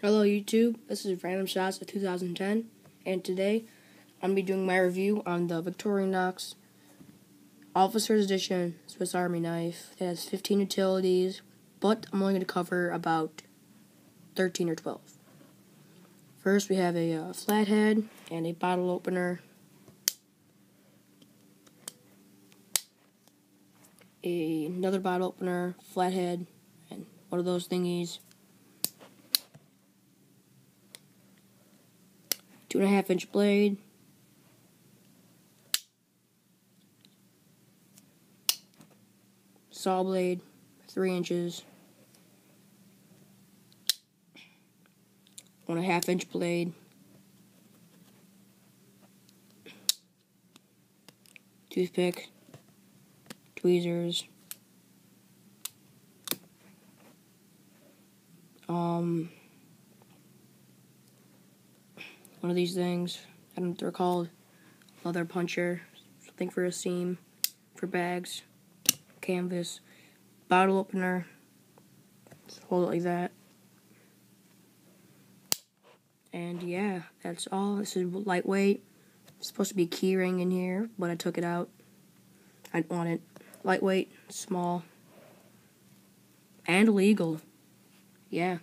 Hello YouTube, this is Random Shots of 2010, and today I'm going to be doing my review on the Victorinox Officer's Edition Swiss Army knife. It has 15 utilities, but I'm only going to cover about 13 or 12. First we have a flathead and a bottle opener, another bottle opener, flathead, and one of those thingies. 2.5-inch blade, saw blade, 3 inches, 1.5-inch blade, toothpick, tweezers, one of these things, I don't know what they're called, leather puncher, something for a seam, for bags, canvas, bottle opener, just hold it like that, and yeah, that's all. This is lightweight. It's supposed to be a key ring in here, but I took it out. I didn't want it. Lightweight, small, and legal. Yeah.